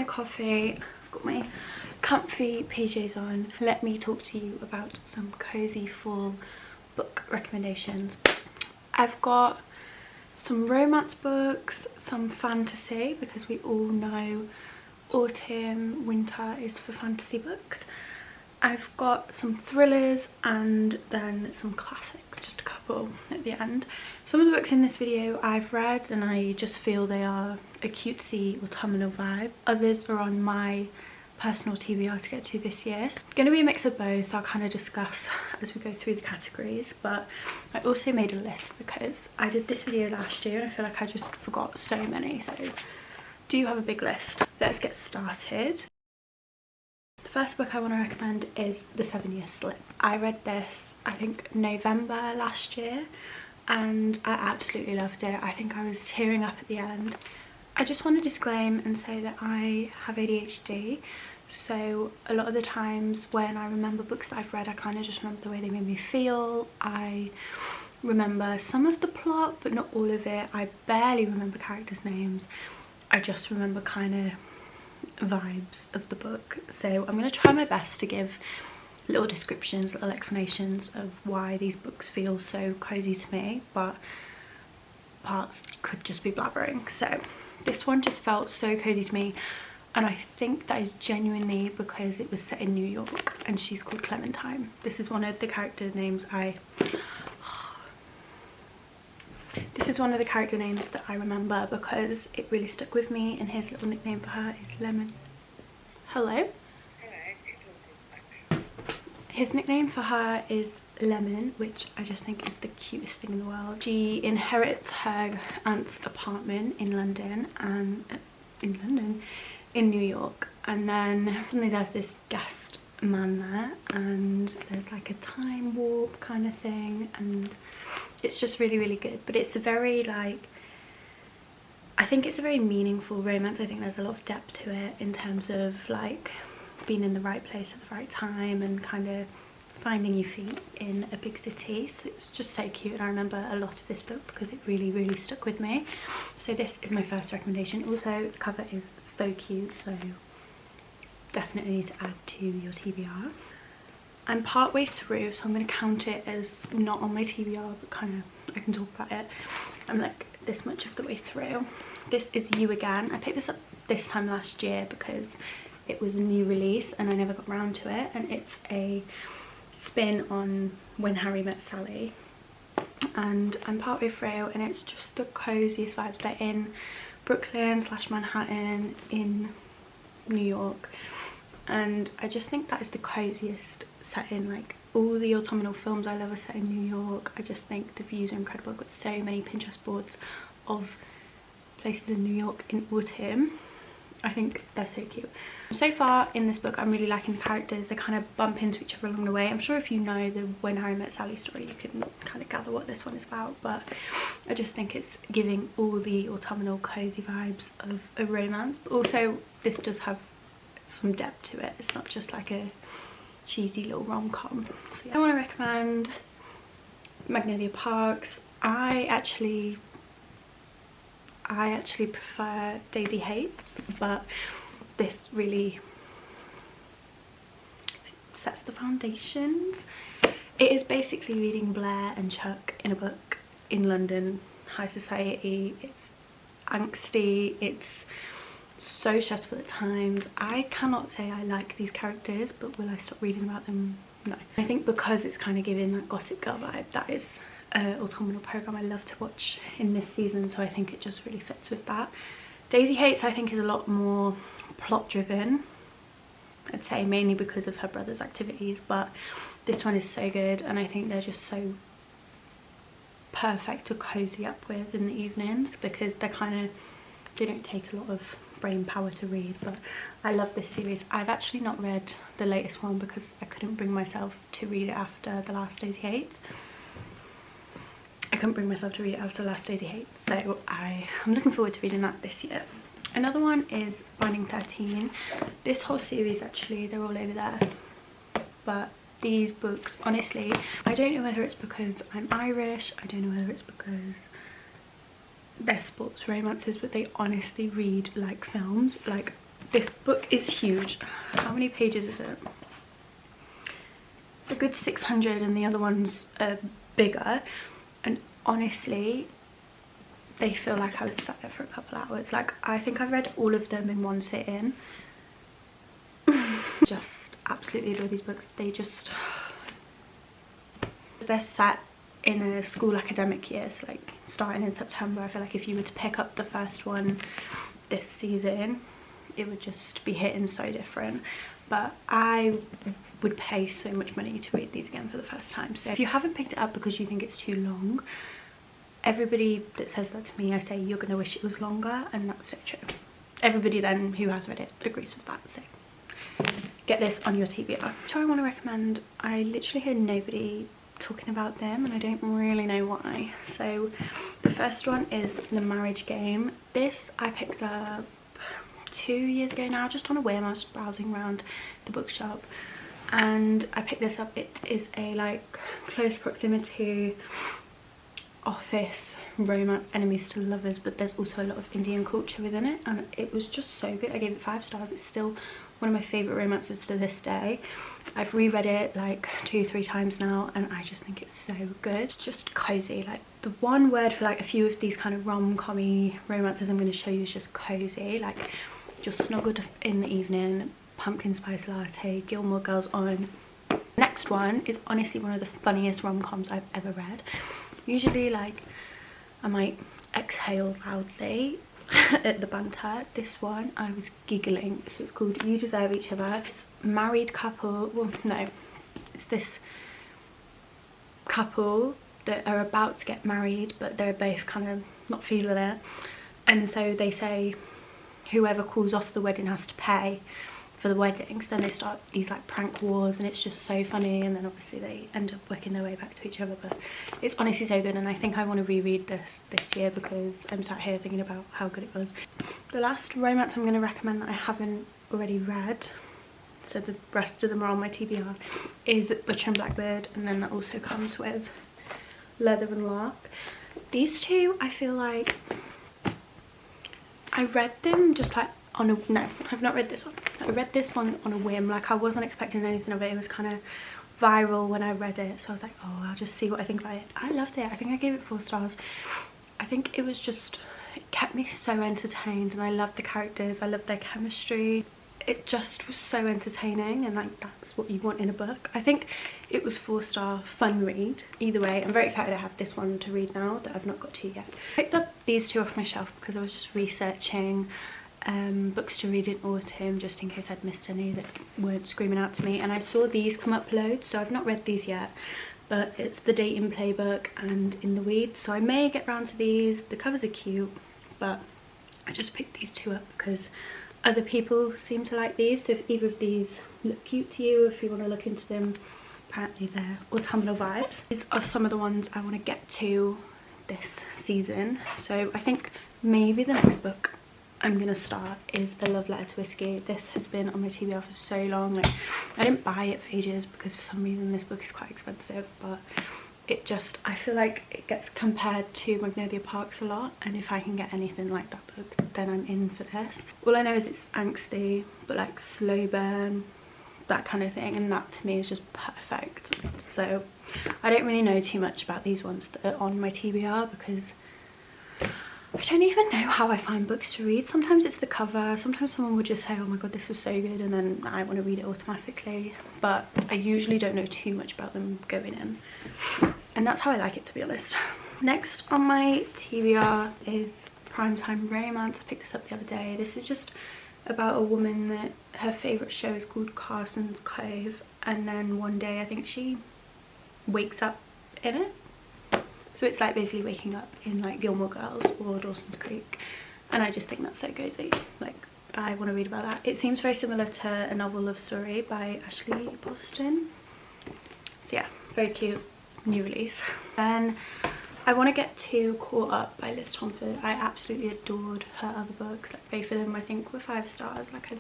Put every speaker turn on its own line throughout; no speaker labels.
Coffee, I've got my comfy PJs on. Let me talk to you about some cozy fall book recommendations. I've got some romance books, some fantasy, because we all know autumn, winter is for fantasy books. I've got some thrillers and then some classics, just a couple at the end. Some of the books in this video I've read and I just feel they are a cutesy autumnal vibe. Others are on my personal TBR to get to this year. It's going to be a mix of both. I'll kind of discuss as we go through the categories, but I also made a list because I did this video last year and I feel like I just forgot so many, so do have a big list. Let's get started. The first book I want to recommend is The 7-Year Slip. I read this, I think, November last year and I absolutely loved it. I think I was tearing up at the end. I just want to disclaim and say that I have ADHD, so a lot of the times when I remember books that I've read, I kind of just remember the way they made me feel. I remember some of the plot but not all of it. I barely remember characters' names. I just remember kind of vibes of the book, so I'm going to try my best to give little descriptions, little explanations of why these books feel so cozy to me, but parts could just be blabbering. So this one just felt so cozy to me, and I think that is genuinely because it was set in New York and she's called Clementine. This is one of the character names that I remember because it really stuck with me, and his little nickname for her is Lemon. Hello? His nickname for her is Lemon, which I just think is the cutest thing in the world. She inherits her aunt's apartment in London and in New York, and then suddenly there's this guest man there and there's like a time warp kind of thing, and it's just really good. But it's a very, like, I think it's a very meaningful romance. I think there's a lot of depth to it in terms of like being in the right place at the right time and kind of finding your feet in a big city. So it was just so cute, and I remember a lot of this book because it really stuck with me. So this is my first recommendation. Also the cover is so cute, so definitely need to add to your TBR. I'm part way through, so I'm going to count it as not on my TBR, but kind of I can talk about it. I'm like this much of the way through. This is You Again. I picked this up this time last year because it was a new release and I never got around to it, and it's a spin on When Harry Met Sally, and I'm partway through and it's just the coziest vibes. They're in Brooklyn / Manhattan in New York, and I just think that is the coziest setting. Like all the autumnal films I love are set in New York. I just think the views are incredible. I've got so many Pinterest boards of places in New York in autumn. I think they're so cute. So far in this book I'm really liking the characters. They kind of bump into each other along the way. I'm sure if you know the When Harry Met Sally story you can kind of gather what this one is about, but I just think it's giving all the autumnal cozy vibes of a romance, but also this does have some depth to it. It's not just like a cheesy little rom-com. So yeah. I want to recommend Magnolia Parks. I actually prefer Daisy Hates, but this really sets the foundations. It is basically reading Blair and Chuck in a book in London high society. It's angsty, it's so stressful at times. I cannot say I like these characters, but will I stop reading about them? No. I think because it's kind of giving that Gossip Girl vibe, that is an autumnal programme I love to watch in this season, so I think it just really fits with that. Daisy Hates I think is a lot more plot driven, I'd say, mainly because of her brother's activities, but this one is so good and I think they're just so perfect to cozy up with in the evenings because they're kind of, they don't take a lot of brain power to read, but I love this series. I've actually not read the latest one because I couldn't bring myself to read it after The Last Days He Hates. I couldn't bring myself to read it after The Last Days He Hates, so I'm looking forward to reading that this year. Another one is Binding 13. This whole series, actually, they're all over there, but these books, honestly, I don't know whether it's because I'm Irish, I don't know whether it's because they're sports romances, but they honestly read like films. Like, this book is huge. How many pages is it? A good 600, and the other ones are bigger, and honestly they feel like I was sat there for a couple hours. Like, I think I've read all of them in one sitting. Just absolutely adore these books. They're set in a school academic year, so like starting in September. I feel like if you were to pick up the first one this season, it would just be hitting so different. But I would pay so much money to read these again for the first time. So if you haven't picked it up because you think it's too long, everybody that says that to me, I say you're gonna wish it was longer, and that's so true. Everybody then who has read it agrees with that, so get this on your TBR. So I want to recommend, I literally hear nobody talking about them, and I don't really know why. So the first one is The Marriage Game. This I picked up 2 years ago now, just on a whim. I was browsing around the bookshop and I picked this up. It is a like close proximity office romance, enemies to lovers, but there's also a lot of Indian culture within it, and it was just so good. I gave it 5 stars. It's still one of my favourite romances to this day. I've reread it like 2-3 times now, and I just think it's so good. It's just cozy. Like, the one word for like a few of these kind of rom-com-y romances I'm going to show you is just cozy. Like, just snuggled in the evening, pumpkin spice latte, Gilmore Girls on. Next one is honestly one of the funniest rom-coms I've ever read. Usually, like, I might exhale loudly at the banter. This one, I was giggling. So it's called You Deserve Each Other. It's married couple, well, no, it's this couple that are about to get married, but they're both kind of not feeling it, and so they say whoever calls off the wedding has to pay for the wedding. So then they start these like prank wars, and it's just so funny, and then obviously they end up working their way back to each other. But it's honestly so good, and I think I want to reread this year because I'm sat here thinking about how good it was. The last romance I'm going to recommend that I haven't already read, so the rest of them are on my TBR, is Butcher and Blackbird, and then that also comes with Leather and Lark. These two, I feel like I read them just like on a, no, I've not read this one. I read this one on a whim. Like, I wasn't expecting anything of it. It was kind of viral when I read it, so I was like, oh, I'll just see what I think about it. I loved it. I think I gave it 4 stars. I think it was just, it kept me so entertained, and I loved the characters. I loved their chemistry. It just was so entertaining, and like, that's what you want in a book. I think it was 4-star fun read. Either way, I'm very excited I have this one to read now that I've not got to yet. I picked up these 2 off my shelf because I was just researching books to read in autumn, just in case I'd missed any that weren't screaming out to me, and I saw these come up loads, so I've not read these yet, but it's The Dating Playbook and In the Weeds, so I may get round to these. The covers are cute, but I just picked these 2 up because other people seem to like these. So if either of these look cute to you, if you want to look into them, apparently they're autumnal vibes. These are some of the ones I want to get to this season, so I think maybe the next book I'm gonna start is A Love Letter to Whiskey. This has been on my TBR for so long. Like, I didn't buy it for ages because for some reason this book is quite expensive, but it just, I feel like it gets compared to Magnolia Parks a lot, and if I can get anything like that book, then I'm in for this. All I know is it's angsty, but like slow burn, that kind of thing, and that to me is just perfect. So I don't really know too much about these ones that are on my TBR because I don't even know how I find books to read. Sometimes it's the cover, sometimes someone would just say, oh my god, this was so good, and then I want to read it automatically, but I usually don't know too much about them going in, and that's how I like it, to be honest. Next on my TBR is Primetime Romance. I picked this up the other day. This is just about a woman that her favourite show is called Carson's Cove, and then one day I think she wakes up in it. So it's like basically waking up in like Gilmore Girls or Dawson's Creek, and I just think that's so cozy. Like, I want to read about that. It seems very similar to a novel love story by Ashley Boston. So yeah, very cute, new release. Then I Want to Get To Caught Up by Liz Tomford. I absolutely adored her other books, like both of them I think were 5 stars. Like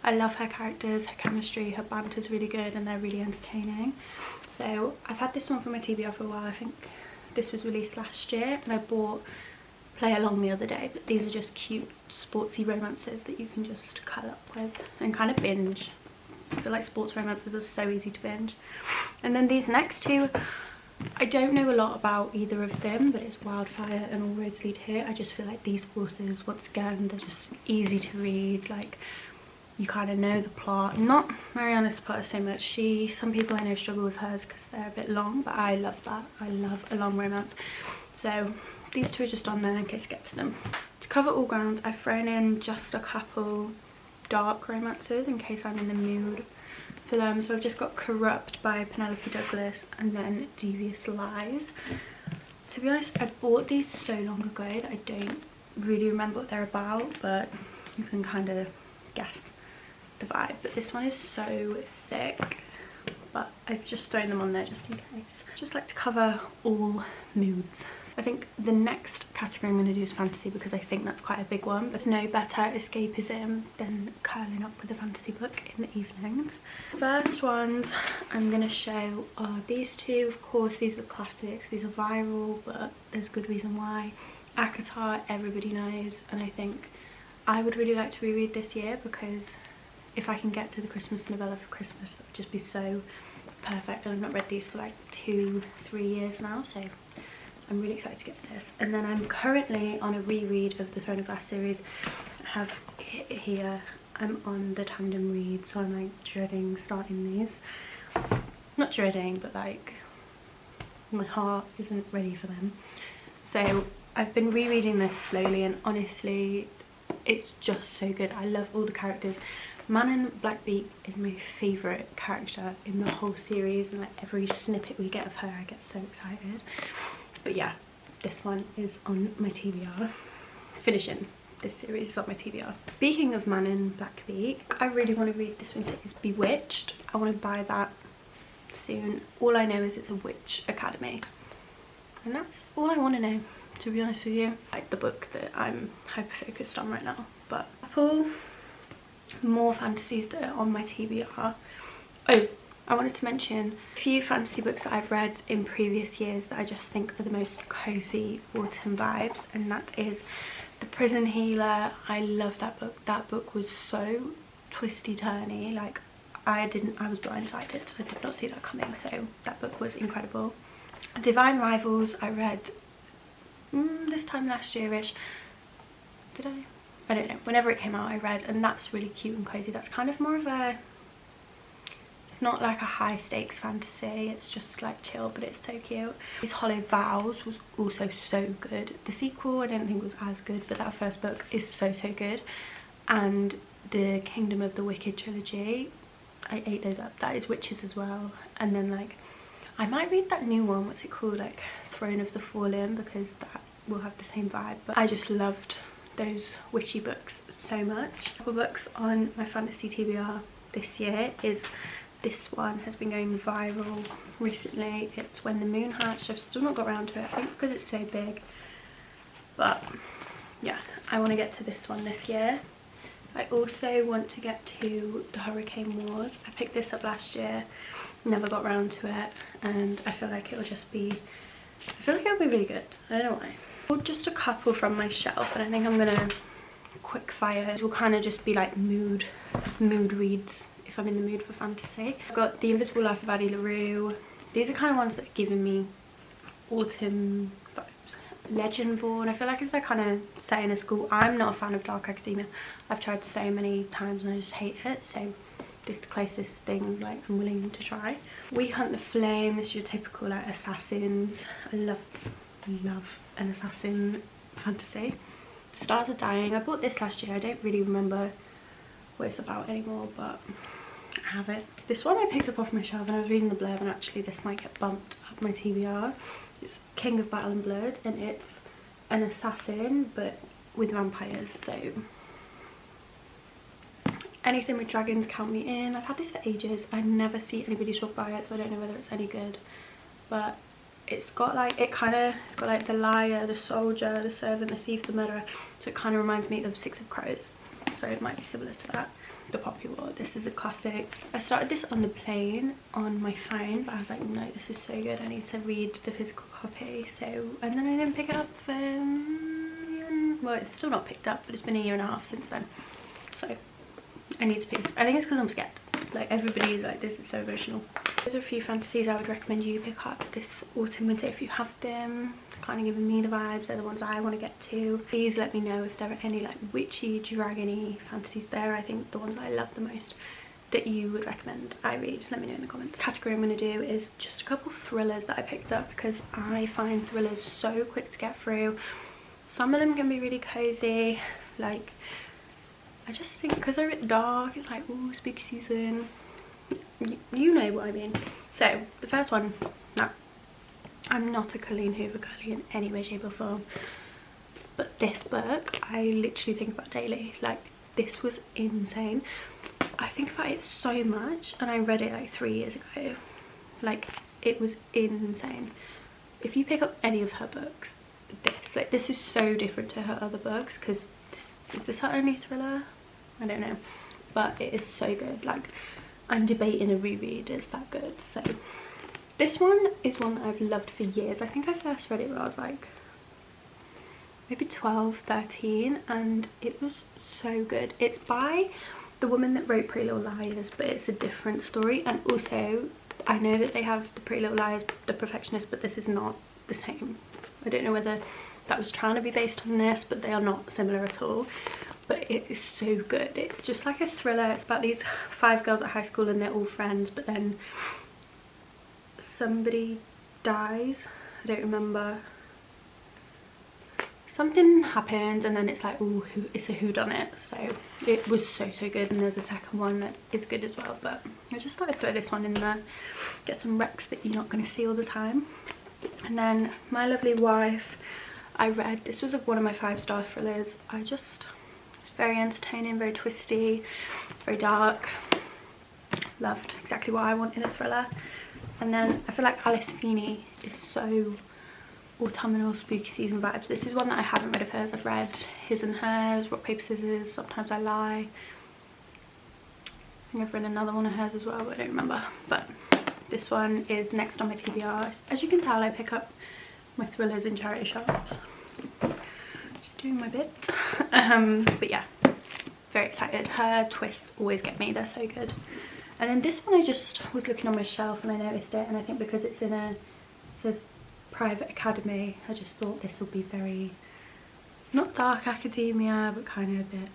I love her characters, her chemistry, her banter's really good and they're really entertaining. So I've had this one from my TBR for a while. I think this was released last year and I bought Play Along the other day, but these are just cute sportsy romances that you can just curl up with and kind of binge. I feel like sports romances are so easy to binge. And then these next two, I don't know a lot about either of them, but it's Wildfire and All Roads Lead Here. I just feel like these authors, once again, they're just easy to read. Like, you kind of know the plot. Not Mariana's plot so much. Some people I know struggle with hers because they're a bit long, but I love that. I love a long romance. So these two are just on there in case I get to them. To cover all grounds, I've thrown in just a couple dark romances in case I'm in the mood for them. So I've just got Corrupt by Penelope Douglas and then Devious Lies. To be honest, I bought these so long ago that I don't really remember what they're about, but you can kind of guess the vibe. But this one is so thick, but I've just thrown them on there just in case. Just like to cover all moods. So I think the next category I'm going to do is fantasy because I think that's quite a big one. There's no better escapism than curling up with a fantasy book in the evenings. First ones I'm going to show are these two. Of course, these are the classics. These are viral, but there's good reason why. ACOTAR, everybody knows, and I think I would really like to reread this year because if I can get to the Christmas novella for Christmas, that would just be so perfect. And I've not read these for like 2-3 years now, so I'm really excited to get to this. And then I'm currently on a reread of the Throne of Glass series. I have it here. I'm on the tandem read, so I'm like dreading starting these. Not dreading, but like my heart isn't ready for them. So I've been rereading this slowly and honestly it's just so good. I love all the characters. Manon Blackbeak is my favourite character in the whole series, and like every snippet we get of her I get so excited. But yeah, this one is on my TBR. Finishing this series is on my TBR. Speaking of Manon Blackbeak, I really want to read this winter is Bewitched. I want to buy that soon. All I know is it's a witch academy and that's all I want to know, to be honest with you. Like the book that I'm hyper focused on right now. But a couple more fantasies that are on my TBR. Oh, I wanted to mention a few fantasy books that I've read in previous years that I just think are the most cozy autumn vibes, and that is The Prison Healer. I love that book. That book was so twisty turny, like I was blindsided. I did not see that coming, so that book was incredible. Divine Rivals I read this time last year-ish. Did I? I don't know. Whenever it came out I read, and that's really cute and cozy. That's kind of more of a, it's not like a high stakes fantasy, it's just like chill, but it's so cute. These Hollow Vows was also so good. The sequel I didn't think was as good, but that first book is so good. And the Kingdom of the Wicked trilogy, I ate those up. That is witches as well. And then like I might read that new one, what's it called, like Throne of the Fallen, because that will have the same vibe. But I just loved those witchy books so much. A couple books on my fantasy TBR this year is this one, has been going viral recently. It's When the Moon Hatched. I've still not got around to it, I think because it's so big, but yeah, I want to get to this one this year. I also want to get to The Hurricane Wars. I picked this up last year, never got around to it, and I feel like it'll be really good. I don't know why. Just a couple from my shelf, and I think I'm gonna quick fire. It will kind of just be like mood reads if I'm in the mood for fantasy. I've got The Invisible Life of Addie LaRue. These are kind of ones that are giving me autumn vibes. Legendborn, I feel like if they're kind of set in a school. I'm not a fan of dark academia. I've tried so many times and I just hate it, so this is the closest thing like I'm willing to try. We Hunt the Flame. This is your typical like assassins. I love an assassin fantasy. The Stars Are Dying. I bought this last year. I don't really remember what it's about anymore, but I have it. This one I picked up off my shelf and I was reading the blurb, and actually this might get bumped up my TBR. It's King of Battle and Blood, and it's an assassin but with vampires, so Anything with dragons, count me in. I've had this for ages. I never see anybody talk about it, so I don't know whether it's any good. But it's got like, it's got like the liar, the soldier, the servant, the thief, the murderer. So it kind of reminds me of Six of Crows. So it might be similar to that. The Poppy War. This is a classic. I started this on the plane on my phone, but I was like, no, this is so good. I need to read the physical copy. So, and then I didn't pick it up for, well, it's still not picked up, but it's been 1.5 years since then. So I need to pick this. I think it's because I'm scared. Like everybody, like this is so emotional. There's a few fantasies I would recommend you pick up this autumn winter if you have them. Kind of giving me the vibes. They're the ones I want to get to. Please let me know if there are any like witchy, dragony fantasies there. I think the ones that I love the most that you would recommend I read. Let me know in the comments. The category I'm going to do is just a couple thrillers that I picked up because I find thrillers so quick to get through. Some of them can be really cozy. Like, I just think because they're a bit dark, it's like, oh, spooky season. You know what I mean. So the first one, no, I'm not a Colleen Hoover girly in any way, shape or form, but this book I literally think about daily. Like, this was insane. I think about it so much, and I read it like 3 years ago. Like, it was insane. If you pick up any of her books, this is so different to her other books, because is this her only thriller? I don't know, but it is so good. Like, I'm debating a reread. It's that good. So this one is one that I've loved for years. I think I first read it when I was like maybe 12, 13, and it was so good. It's by the woman that wrote Pretty Little Liars, but it's a different story. And also, I know that they have the Pretty Little Liars, The Perfectionist, but this is not the same. I don't know whether that was trying to be based on this, but they are not similar at all. But it is so good. It's just like a thriller. It's about these 5 girls at high school and they're all friends, but then somebody dies. I don't remember. Something happens and then it's like, oh, it's a whodunit. So it was so good, and there's a second one that is good as well, but I just thought I'd throw this one in there, get some recs that you're not going to see all the time. And then My Lovely Wife, I read. This was one of my 5-star thrillers. Very entertaining, very twisty, very dark. Loved, exactly what I want in a thriller. And then I feel like Alice Feeney is so autumnal, spooky season vibes. This is one that I haven't read of hers. I've read His and Hers, Rock Paper Scissors, Sometimes I Lie. I think I've read another one of hers as well, but I don't remember. But this one is next on my TBR. As you can tell, I pick up my thrillers in charity shops. Doing my bit. But yeah, very excited. Her twists always get me. They're so good. And then this one, I just was looking on my shelf and I noticed it, and I think because it's in it says private academy, I just thought this would be very, not dark academia, but kind of a bit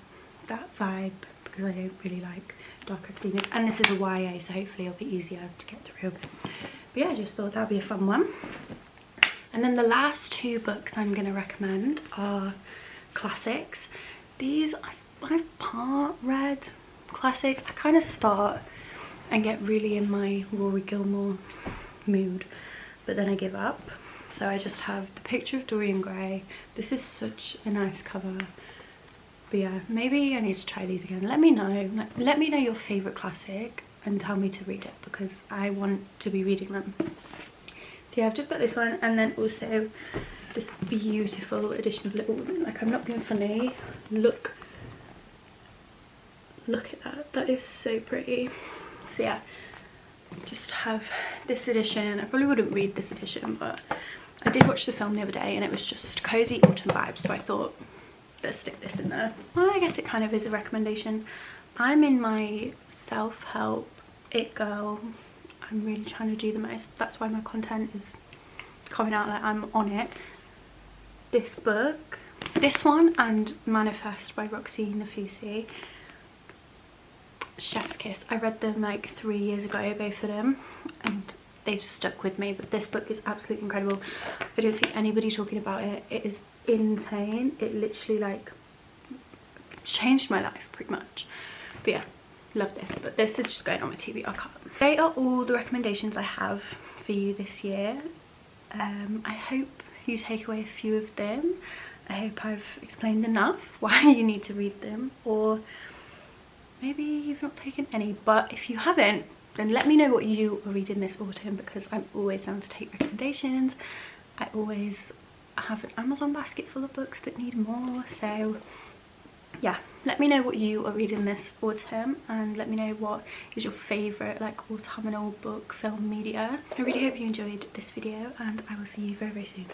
that vibe, because I don't really like dark academias. And this is a YA, so hopefully it'll be easier to get through. But yeah, I just thought that'd be a fun one. And then the last 2 books I'm going to recommend are classics. These I've part read classics. I kind of start and get really in my Rory Gilmore mood, but then I give up. So I just have The Picture of Dorian Gray. This is such a nice cover. But yeah, maybe I need to try these again. Let me know. Let me know your favourite classic and tell me to read it, because I want to be reading them. So yeah, I've just got this one, and then also this beautiful edition of Little Women. Like, I'm not being funny. Look at that. That is so pretty. So yeah, just have this edition. I probably wouldn't read this edition, but I did watch the film the other day and it was just cozy autumn vibes, so I thought, let's stick this in there. Well, I guess it kind of is a recommendation. I'm in my self-help it girl. I'm really trying to do the most. That's why my content is coming out like I'm on it. This book, this one, and Manifest by Roxy Nafousi. Chef's Kiss. I read them like 3 years ago, both of them, and they've stuck with me. But this book is absolutely incredible. I don't see anybody talking about it. It is insane. It literally like changed my life pretty much. But yeah, love this. But this is just going on my TBR card. They are all the recommendations I have for you this year. I hope you take away a few of them. I hope I've explained enough why you need to read them, or maybe you've not taken any, but if you haven't, then let me know what you are reading this autumn, because I'm always down to take recommendations. I always have an Amazon basket full of books that need more, so yeah, let me know what you are reading this autumn, and let me know what is your favourite like autumnal book, film, media. I really hope you enjoyed this video, and I will see you very, very soon.